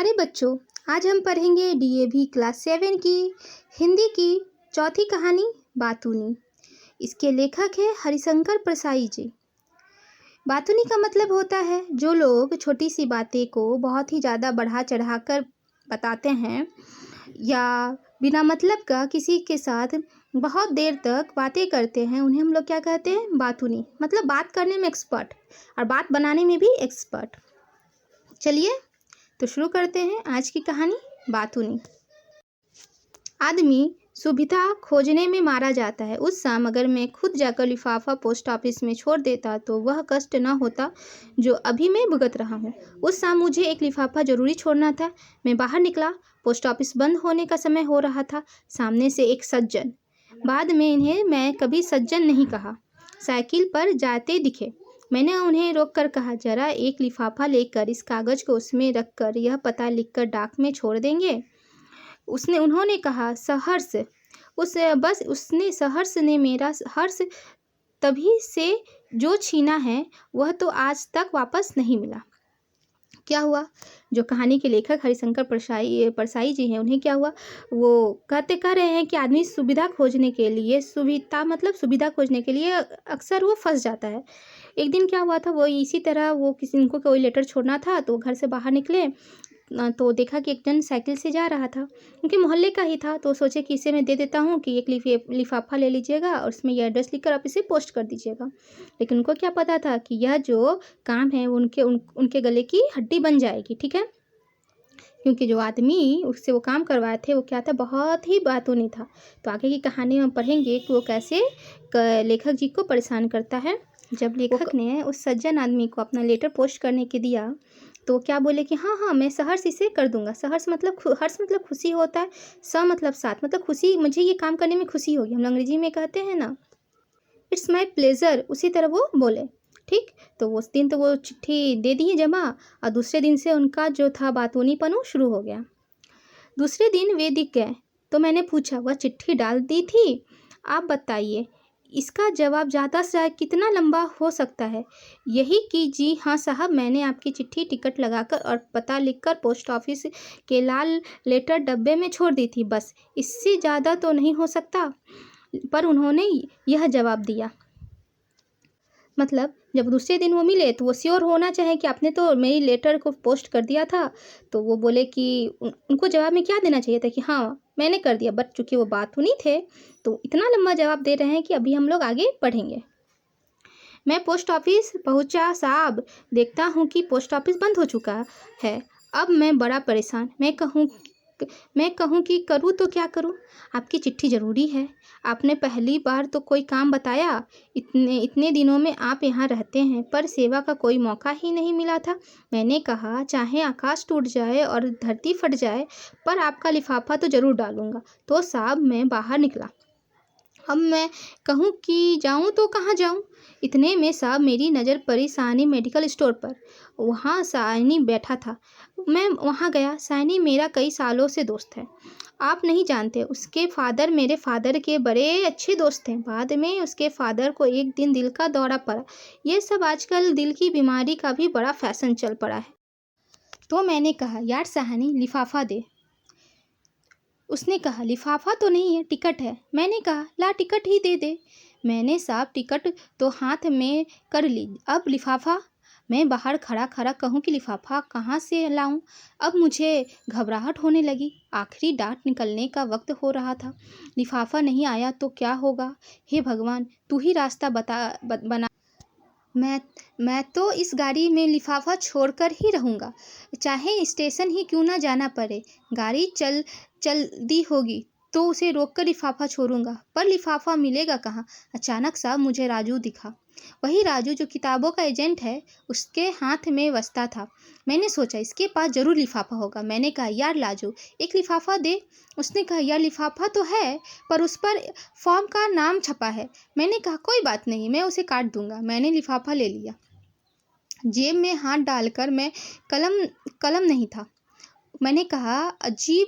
प्यारे बच्चों, आज हम पढ़ेंगे डीएवी क्लास 7 की हिंदी की चौथी कहानी बातूनी। इसके लेखक है हरिशंकर प्रसाई जी। बातूनी का मतलब होता है जो लोग छोटी सी बातें को बहुत ही ज़्यादा बढ़ा चढ़ाकर बताते हैं या बिना मतलब का किसी के साथ बहुत देर तक बातें करते हैं, उन्हें हम लोग क्या कहते हैं? बातूनी। मतलब बात करने में एक्सपर्ट और बात बनाने में भी एक्सपर्ट। चलिए तो शुरू करते हैं आज की कहानी बातूनी। आदमी सुविधा खोजने में मारा जाता है। उस शाम अगर मैं खुद जाकर लिफाफा पोस्ट ऑफिस में छोड़ देता तो वह कष्ट न होता जो अभी मैं भुगत रहा हूँ। उस शाम मुझे एक लिफाफा जरूरी छोड़ना था। मैं बाहर निकला। पोस्ट ऑफिस बंद होने का समय हो रहा था। सामने से एक सज्जन, बाद में इन्हें मैं कभी सज्जन नहीं कहा, साइकिल पर जाते दिखे। मैंने उन्हें रोककर कहा, जरा एक लिफाफा लेकर इस कागज़ को उसमें रखकर यह पता लिखकर डाक में छोड़ देंगे? उन्होंने कहा, सहर्ष। सहर्ष ने मेरा हर्ष तभी से जो छीना है वह तो आज तक वापस नहीं मिला। क्या हुआ? जो कहानी के लेखक हरिशंकर परसाई जी हैं, उन्हें क्या हुआ? वो कह रहे हैं कि आदमी सुविधा खोजने के लिए अक्सर वो फंस जाता है। एक दिन क्या हुआ था, वो इसी तरह उनको कोई लेटर छोड़ना था तो घर से बाहर निकले तो देखा कि एक जन साइकिल से जा रहा था, उनके मोहल्ले का ही था। तो सोचे कि इसे मैं दे देता हूँ कि एक लिफाफा ले लीजिएगा और उसमें यह एड्रेस लिखकर आप इसे पोस्ट कर दीजिएगा। लेकिन उनको क्या पता था कि यह जो काम है उनके गले की हड्डी बन जाएगी। ठीक है, क्योंकि जो आदमी उससे वो काम करवाए थे वो क्या था, बहुत ही बातूनी था। तो आगे की कहानी में हम पढ़ेंगे कि वो कैसे लेखक जी को परेशान करता है। जब लेखक ने उस सज्जन आदमी को अपना लेटर पोस्ट करने के दिया तो क्या बोले कि हाँ मैं सहर्ष इसे कर दूंगा। सहर्ष मतलब हर्ष मतलब खुशी होता है, मतलब साथ मतलब खुशी, मुझे ये काम करने में खुशी होगी, हम अंग्रेजी में कहते हैं ना, इट्स माई प्लेजर। उसी तरह वो बोले। ठीक, तो उस दिन तो वो चिट्ठी दे दी जमा और दूसरे दिन से उनका जो था बातूनीपन शुरू हो गया। दूसरे दिन वे दिख गए तो मैंने पूछा, वह चिट्ठी डाल दी थी? आप बताइए। इसका जवाब ज़्यादा से ज़्यादा कितना लंबा हो सकता है? यही कि जी हाँ साहब, मैंने आपकी चिट्ठी टिकट लगाकर और पता लिखकर पोस्ट ऑफिस के लाल लेटर डब्बे में छोड़ दी थी, बस। इससे ज़्यादा तो नहीं हो सकता। पर उन्होंने यह जवाब दिया। मतलब जब दूसरे दिन वो मिले तो वो श्योर होना चाहे कि आपने तो मेरी लेटर को पोस्ट कर दिया था। तो वो बोले कि उनको जवाब में क्या देना चाहिए था कि हाँ मैंने कर दिया, बट चूंकि वो बातूनी थे तो इतना लंबा जवाब दे रहे हैं कि अभी हम लोग आगे पढ़ेंगे। मैं पोस्ट ऑफिस पहुंचा साहब, देखता हूँ कि पोस्ट ऑफिस बंद हो चुका है। अब मैं बड़ा परेशान। मैं कहूँ कि करूँ तो क्या करूँ? आपकी चिट्ठी ज़रूरी है। आपने पहली बार तो कोई काम बताया। इतने दिनों में आप यहाँ रहते हैं पर सेवा का कोई मौका ही नहीं मिला था। मैंने कहा, चाहे आकाश टूट जाए और धरती फट जाए पर आपका लिफाफा तो ज़रूर डालूंगा। तो साहब मैं बाहर निकला। अब मैं कहूँ कि जाऊँ तो कहाँ जाऊँ? इतने में साहब मेरी नज़र पड़ी साहनी मेडिकल स्टोर पर। वहाँ साहनी बैठा था। मैं वहाँ गया। साहनी मेरा कई सालों से दोस्त है। आप नहीं जानते, उसके फादर मेरे फादर के बड़े अच्छे दोस्त हैं। बाद में उसके फादर को एक दिन दिल का दौरा पड़ा। ये सब आजकल दिल की बीमारी का भी बड़ा फैशन चल पड़ा है। तो मैंने कहा, यार साहनी लिफाफा दे। उसने कहा, लिफाफा तो नहीं है, टिकट है। मैंने कहा, ला टिकट ही दे दे। मैंने साहब टिकट तो हाथ में कर ली, अब लिफाफा? मैं बाहर खड़ा खड़ा कहूँ कि लिफाफा कहाँ से लाऊं? अब मुझे घबराहट होने लगी। आखिरी डांट निकलने का वक्त हो रहा था। लिफाफा नहीं आया तो क्या होगा? हे भगवान, तू ही रास्ता बना। मैं तो इस गाड़ी में लिफाफा छोड़कर ही रहूँगा, चाहे स्टेशन ही क्यों ना जाना पड़े। गाड़ी चल दी होगी तो उसे रोककर लिफाफा छोड़ूंगा, पर लिफाफा मिलेगा कहाँ? अचानक सा मुझे राजू दिखा। वही राजू जो किताबों का एजेंट है, उसके हाथ में वस्ता था। मैंने सोचा इसके पास जरूर लिफाफा होगा। मैंने कहा, यार राजू एक लिफाफा दे। उसने कहा, यार लिफाफा तो है पर उस पर फॉर्म का नाम छपा है। मैंने कहा, कोई बात नहीं, मैं उसे काट दूंगा। मैंने लिफाफा ले लिया। जेब में हाथ डालकर मैं कलम नहीं था, मैंने कहा, अजीब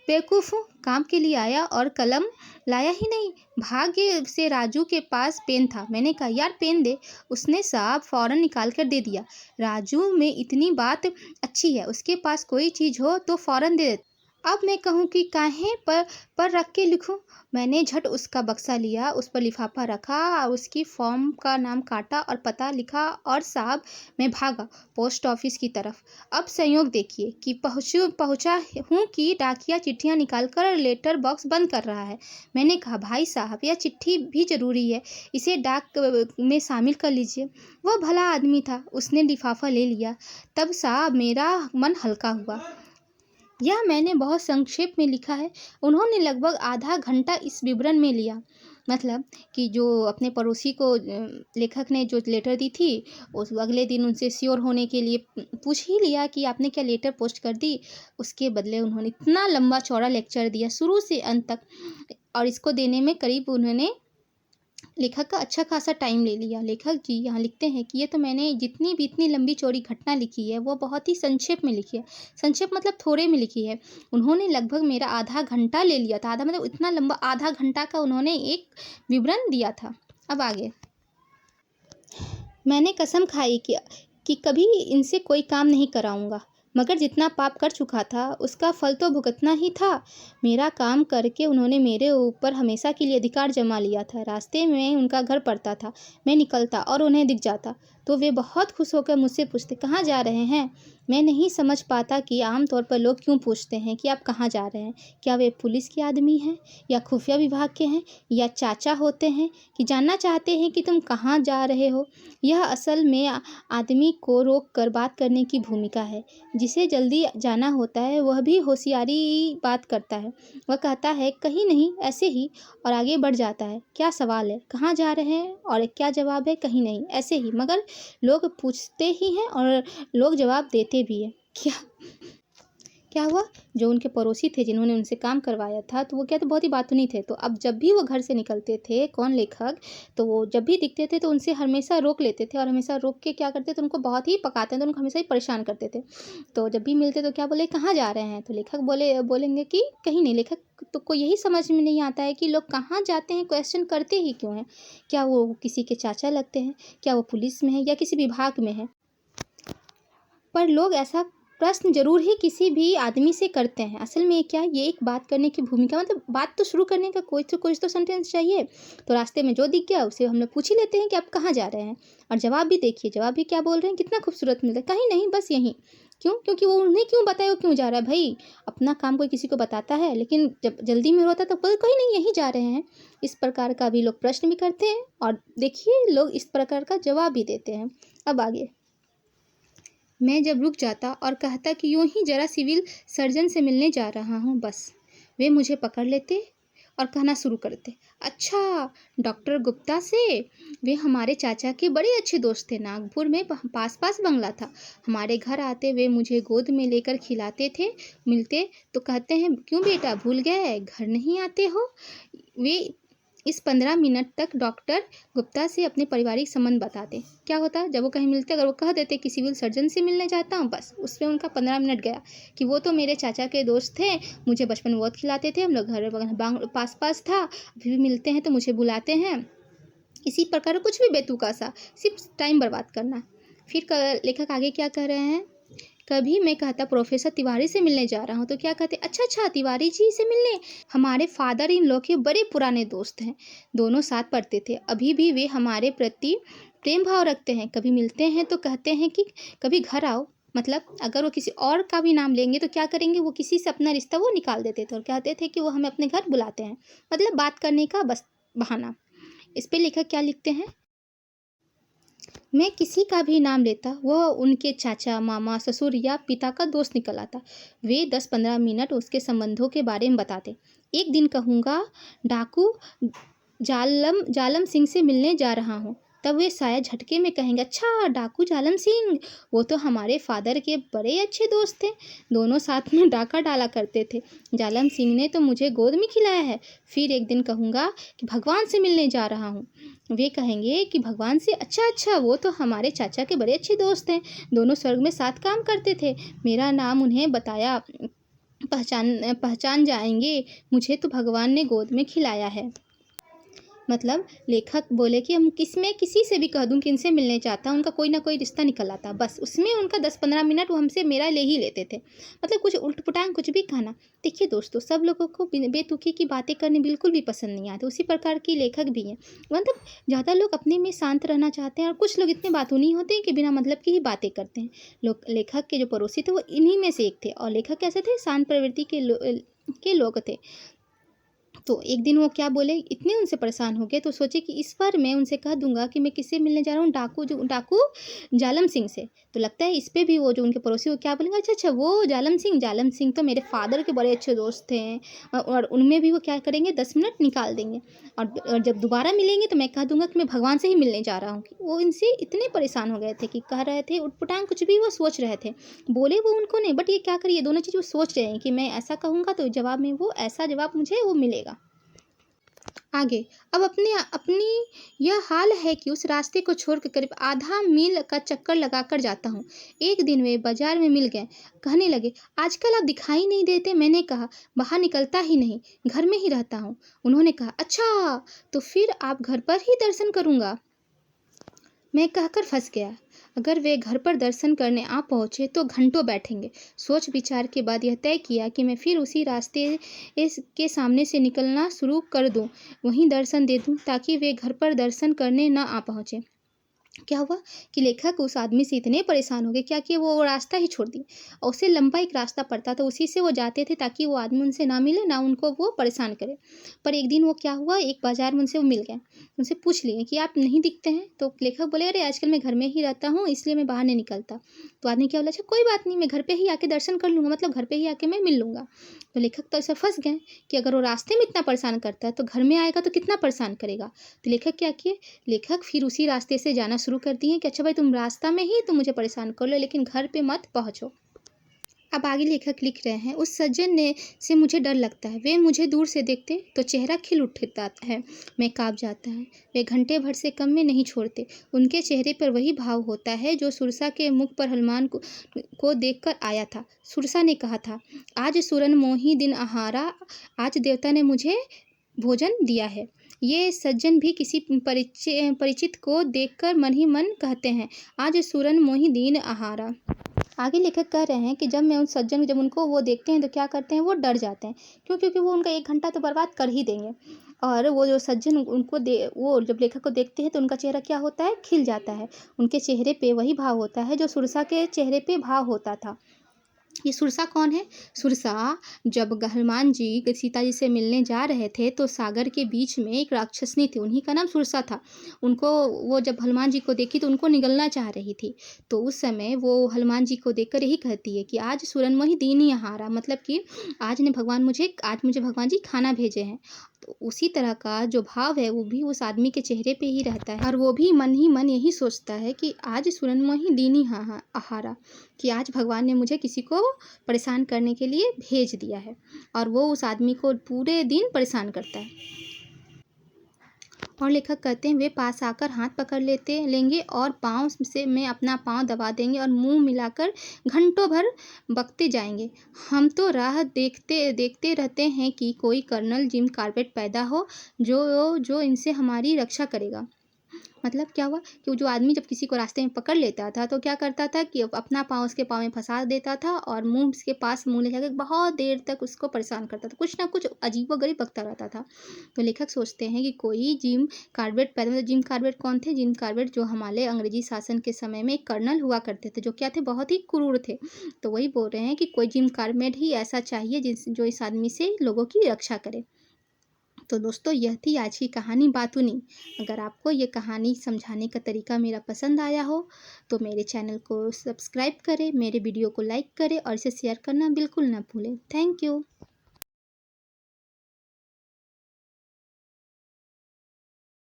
बेवकूफ़ हूँ, काम के लिए आया और कलम लाया ही नहीं। भाग्य से राजू के पास पेन था। मैंने कहा, यार पेन दे। उसने साहब फ़ौरन निकाल कर दे दिया। राजू में इतनी बात अच्छी है, उसके पास कोई चीज़ हो तो फ़ौरन दे देता। अब मैं कहूँ कि काहे पर रख के लिखूँ। मैंने झट उसका बक्सा लिया, उस पर लिफाफा रखा और उसकी फॉर्म का नाम काटा और पता लिखा और साहब मैं भागा पोस्ट ऑफिस की तरफ। अब संयोग देखिए कि पहुँचा हूँ कि डाकिया चिट्ठियाँ निकाल कर लेटर बॉक्स बंद कर रहा है। मैंने कहा, भाई साहब यह चिट्ठी भी ज़रूरी है, इसे डाक में शामिल कर लीजिए। वह भला आदमी था, उसने लिफाफा ले लिया। तब साहब मेरा मन हल्का हुआ। यह मैंने बहुत संक्षेप में लिखा है। उन्होंने लगभग आधा घंटा इस विवरण में लिया। मतलब कि जो अपने पड़ोसी को लेखक ने जो लेटर दी थी, उस अगले दिन उनसे श्योर होने के लिए पूछ ही लिया कि आपने क्या लेटर पोस्ट कर दी। उसके बदले उन्होंने इतना लंबा चौड़ा लेक्चर दिया शुरू से अंत तक, और इसको देने में करीब उन्होंने लेखक का अच्छा खासा टाइम ले लिया। लेखक जी यहाँ लिखते हैं कि ये तो मैंने जितनी भी इतनी लंबी चौड़ी घटना लिखी है वो बहुत ही संक्षेप में लिखी है। संक्षेप मतलब थोड़े में लिखी है। उन्होंने लगभग मेरा आधा घंटा ले लिया था। आधा मतलब इतना लंबा आधा घंटा का उन्होंने एक विवरण दिया था। अब आगे मैंने कसम खाई कि कभी इनसे कोई काम नहीं कराऊंगा, मगर जितना पाप कर चुका था उसका फल तो भुगतना ही था। मेरा काम करके उन्होंने मेरे ऊपर हमेशा के लिए अधिकार जमा लिया था। रास्ते में उनका घर पड़ता था, मैं निकलता और उन्हें दिख जाता तो वे बहुत खुश होकर मुझसे पूछते, कहाँ जा रहे हैं। मैं नहीं समझ पाता कि आमतौर पर लोग क्यों पूछते हैं कि आप कहाँ जा रहे हैं। क्या वे पुलिस के आदमी हैं या खुफिया विभाग के हैं या चाचा होते हैं कि जानना चाहते हैं कि तुम कहाँ जा रहे हो। यह असल में आदमी को रोक कर बात करने की भूमिका है। जिसे जल्दी जाना होता है वह भी होशियारी बात करता है। वह कहता है कहीं नहीं, ऐसे ही, और आगे बढ़ जाता है। क्या सवाल है, कहाँ जा रहे हैं, और क्या जवाब है, कहीं नहीं, ऐसे ही। मगर लोग पूछते ही हैं और लोग जवाब देते भी हैं। क्या हुआ, जो उनके पड़ोसी थे जिन्होंने उनसे काम करवाया था, तो वो क्या, तो बहुत ही बातूनी थे। तो अब जब भी वो घर से निकलते थे, कौन लेखक, तो वो जब भी दिखते थे तो उनसे हमेशा रोक लेते थे, और हमेशा रोक के क्या करते थे, उनको बहुत ही पकाते थे, तो उनको हमेशा ही परेशान करते थे। तो जब भी मिलते तो क्या बोले, कहाँ जा रहे हैं, तो लेखक बोलेंगे कि कहीं नहीं। लेखक तो को यही समझ में नहीं आता है कि लोग कहाँ जाते हैं, क्वेश्चन करते ही क्यों हैं। क्या वो किसी के चाचा लगते हैं, क्या वो पुलिस में है या किसी विभाग में है। पर लोग ऐसा प्रश्न जरूर ही किसी भी आदमी से करते हैं। असल में क्या, ये एक बात करने की भूमिका, मतलब बात तो शुरू करने का कुछ तो सेंटेंस चाहिए। तो रास्ते में जो दिख गया उसे हम लोग पूछ ही लेते हैं कि आप कहाँ जा रहे हैं। और जवाब भी देखिए, जवाब भी क्या बोल रहे हैं, कितना खूबसूरत मिलता है, कहीं नहीं, बस यहीं। क्यों, क्योंकि वो उन्हें क्यों बताए वो क्यों जा रहा है। भाई अपना काम कोई किसी को बताता है, लेकिन जब जल्दी में होता तो बोल कहीं नहीं, यहीं जा रहे हैं। इस प्रकार का भी लोग प्रश्न भी करते हैं, और देखिए लोग इस प्रकार का जवाब भी देते हैं। अब आगे मैं जब रुक जाता और कहता कि यूं ही जरा सिविल सर्जन से मिलने जा रहा हूँ, बस वे मुझे पकड़ लेते और कहना शुरू करते, अच्छा डॉक्टर गुप्ता से। वे हमारे चाचा के बड़े अच्छे दोस्त थे। नागपुर में पास बंगला था। हमारे घर आते वे मुझे गोद में लेकर खिलाते थे। मिलते तो कहते हैं, क्यों बेटा भूल गए, घर नहीं आते हो। वे इस 15 मिनट तक डॉक्टर गुप्ता से अपने पारिवारिक संबंध बताते। क्या होता, जब वो कहीं मिलते, अगर वो कह देते कि सिविल सर्जन से मिलने जाता हूँ, बस उसमें उनका 15 मिनट गया कि वो तो मेरे चाचा के दोस्त थे, मुझे बचपन में बहुत खिलाते थे, हम लोग घर पास था, अभी भी मिलते हैं तो मुझे बुलाते हैं। इसी प्रकार कुछ भी बेतुका सा, सिर्फ टाइम बर्बाद करना। फिर लेखक आगे क्या कह रहे हैं, कभी मैं कहता प्रोफेसर तिवारी से मिलने जा रहा हूँ, तो क्या कहते, अच्छा तिवारी जी से मिलने। हमारे फादर इन लॉ के बड़े पुराने दोस्त हैं, दोनों साथ पढ़ते थे। अभी भी वे हमारे प्रति प्रेम भाव रखते हैं। कभी मिलते हैं तो कहते हैं कि कभी घर आओ। मतलब अगर वो किसी और का भी नाम लेंगे तो क्या करेंगे, वो किसी से अपना रिश्ता वो निकाल देते थे और कहते थे कि वो हमें अपने घर बुलाते हैं, मतलब बात करने का बस बहाना। इस पे लेखक क्या लिखते हैं, मैं किसी का भी नाम लेता वह उनके चाचा, मामा, ससुर या पिता का दोस्त निकल आता। वे 10-15 मिनट उसके संबंधों के बारे में बताते। एक दिन कहूँगा डाकू जालम सिंह से मिलने जा रहा हूँ, तब वे शायद झटके में कहेंगे, अच्छा डाकू जालम सिंह, वो तो हमारे फादर के बड़े अच्छे दोस्त थे, दोनों साथ में डाका डाला करते थे। जालम सिंह ने तो मुझे गोद में खिलाया है। फिर एक दिन कहूँगा कि भगवान से मिलने जा रहा हूँ, वे कहेंगे कि भगवान से, अच्छा वो तो हमारे चाचा के बड़े अच्छे दोस्त हैं, दोनों स्वर्ग में साथ काम करते थे। मेरा नाम उन्हें बताया पहचान जाएंगे, मुझे तो भगवान ने गोद में खिलाया है। मतलब लेखक बोले कि हम किसी से भी कह दूं कि इनसे मिलने चाहता, उनका कोई ना कोई रिश्ता निकल आता, बस उसमें उनका 10-15 मिनट वो हमसे मेरा ले ही लेते थे। मतलब कुछ उल्ट-पुटांग कुछ भी कहना। देखिए दोस्तों, सब लोगों को बेतुकी की बातें करनी बिल्कुल भी पसंद नहीं आती, उसी प्रकार की लेखक भी हैं। मतलब ज़्यादा लोग अपने में शांत रहना चाहते हैं और कुछ लोग इतने बातूनी होते हैं कि बिना मतलब की ही बातें करते हैं। लेखक के जो पड़ोसी थे वो इन्हीं में से एक थे, और लेखक कैसे थे, शांत प्रवृत्ति के लोग थे। तो एक दिन वो क्या बोले, इतने उनसे परेशान हो गए तो सोचे कि इस बार मैं उनसे कह दूंगा कि मैं किससे मिलने जा रहा हूँ, डाकू जालम सिंह से। तो लगता है इस पे भी वो जो उनके पड़ोसी वो क्या बोलेंगे, अच्छा वो जालम सिंह तो मेरे फादर के बड़े अच्छे दोस्त थे, और उनमें भी वो क्या करेंगे, 10 मिनट निकाल देंगे, और जब दोबारा मिलेंगे तो मैं कह दूंगा कि मैं भगवान से ही मिलने जा रहा हूँ। वो इनसे इतने परेशान हो गए थे कि कह रहे थे उटपटांग कुछ भी वो सोच रहे थे, बोले वो उनको नहीं, बट ये क्या करिए, दोनों चीज़ वो सोच रहे हैं कि मैं ऐसा कहूँगा तो जवाब में वो ऐसा जवाब मुझे वो मिलेगा। आगे, अब अपनी यह हाल है कि उस रास्ते को छोड़कर करीब आधा मील का चक्कर लगाकर जाता हूँ। एक दिन वे बाजार में मिल गए, कहने लगे, आजकल आप दिखाई नहीं देते। मैंने कहा, बाहर निकलता ही नहीं, घर में ही रहता हूँ। उन्होंने कहा, अच्छा, तो फिर आप घर पर ही दर्शन करूँगा। मैं कहकर फंस गया। अगर वे घर पर दर्शन करने आ पहुँचे तो घंटों बैठेंगे। सोच विचार के बाद यह तय किया कि मैं फिर उसी रास्ते के सामने से निकलना शुरू कर दूं, वहीं दर्शन दे दूं, ताकि वे घर पर दर्शन करने न आ पहुँचे। क्या हुआ कि लेखक उस आदमी से इतने परेशान हो गए, क्या कि वो रास्ता ही छोड़ दिए, और उससे लंबा एक रास्ता पड़ता था, उसी से वो जाते थे ताकि वो आदमी उनसे ना मिले, ना उनको वो परेशान करे। पर एक दिन वो क्या हुआ, एक बाजार में उनसे वो मिल गए, उनसे पूछ लिए कि आप नहीं दिखते हैं। तो लेखक बोले, अरे आजकल मैं घर में ही रहता हूँ, इसलिए मैं बाहर नहीं निकलता। तो आदमी क्या बोला, अच्छा कोई बात नहीं, मैं घर पर ही आके दर्शन कर लूँगा, मतलब घर पर ही आके मैं मिल लूँगा। तो लेखक तो ऐसा फंस गए कि अगर वो रास्ते में इतना परेशान करता है तो घर में आएगा तो कितना परेशान करेगा। तो लेखक क्या किए, लेखक फिर उसी रास्ते से जाना शुरू कर दिए कि अच्छा भाई, तुम रास्ता में ही तुम मुझे परेशान कर लो, लेकिन घर पे मत पहुँचो। अब आगे लेखक लिख रहे हैं, उस सज्जन ने से मुझे डर लगता है। वे मुझे दूर से देखते तो चेहरा खिल उठता है, मैं काँप जाता है। वे घंटे भर से कम में नहीं छोड़ते। उनके चेहरे पर वही भाव होता है जो सुरसा के मुख पर हनुमान को देखकर आया था। सुरसा ने कहा था, आज सुरन मोही दिन आहारा, आज देवता ने मुझे भोजन दिया है। ये सज्जन भी किसी परिचित को देखकर मन ही मन कहते हैं, आज सुरन मोही दीन आहारा। आगे लेखक कह रहे हैं कि जब उनको वो देखते हैं तो क्या करते हैं, वो डर जाते हैं। क्यों? क्योंकि वो उनका 1 घंटा तो बर्बाद कर ही देंगे। और वो जो सज्जन वो जब लेखक को देखते हैं तो उनका चेहरा क्या होता है, खिल जाता है। उनके चेहरे पे वही भाव होता है जो सुरसा के चेहरे पे भाव होता था। ये सुरसा कौन है? सुरसा जब हनुमान जी सीता जी से मिलने जा रहे थे तो सागर के बीच में एक राक्षसनी थी, उन्हीं का नाम सुरसा था। उनको वो जब हनुमान जी को देखी तो उनको निगलना चाह रही थी। तो उस समय वो हनुमान जी को देखकर यही कहती है कि आज सुरनमोही दीन आहारा, मतलब कि आज मुझे भगवान जी खाना भेजे हैं। तो उसी तरह का जो भाव है वो भी उस आदमी के चेहरे पे ही रहता है, और वो भी मन ही मन यही सोचता है कि आज सुरनमोही दीन आहारा, कि आज भगवान ने मुझे किसी को परेशान करने के लिए भेज दिया है, और वो उस आदमी को पूरे दिन परेशान करता है। और लेखक कहते हैं, वे पास आकर हाथ पकड़ लेंगे और पाँव से में अपना पाँव दबा देंगे और मुंह मिलाकर घंटों भर बकते जाएंगे। हम तो राह देखते देखते रहते हैं कि कोई कर्नल जिम कॉर्बेट पैदा हो जो इनसे हमारी रक्षा करेगा। मतलब क्या हुआ कि वो जो आदमी जब किसी को रास्ते में पकड़ लेता था तो क्या करता था कि अपना पाँव उसके पाँव में फंसा देता था और मुंह उसके पास मुंह ले जाकर बहुत देर तक उसको परेशान करता था, कुछ ना कुछ अजीबोगरीब बकता रहता था। तो लेखक सोचते हैं कि कोई जिम कॉर्बेट पैदा, मतलब जिम कॉर्बेट कौन थे? जिम कॉर्बेट जो हमारे अंग्रेजी शासन के समय में एक कर्नल हुआ करते थे, जो क्या थे, बहुत ही क्रूर थे। तो वही बोल रहे हैं कि कोई जिम कॉर्बेट ही ऐसा चाहिए जो इस आदमी से लोगों की रक्षा करे। तो दोस्तों, यह थी आज की कहानी बातूनी। अगर आपको ये कहानी समझाने का तरीका मेरा पसंद आया हो तो मेरे चैनल को सब्सक्राइब करें, मेरे वीडियो को लाइक करें और इसे शेयर करना बिल्कुल ना भूलें। Thank you.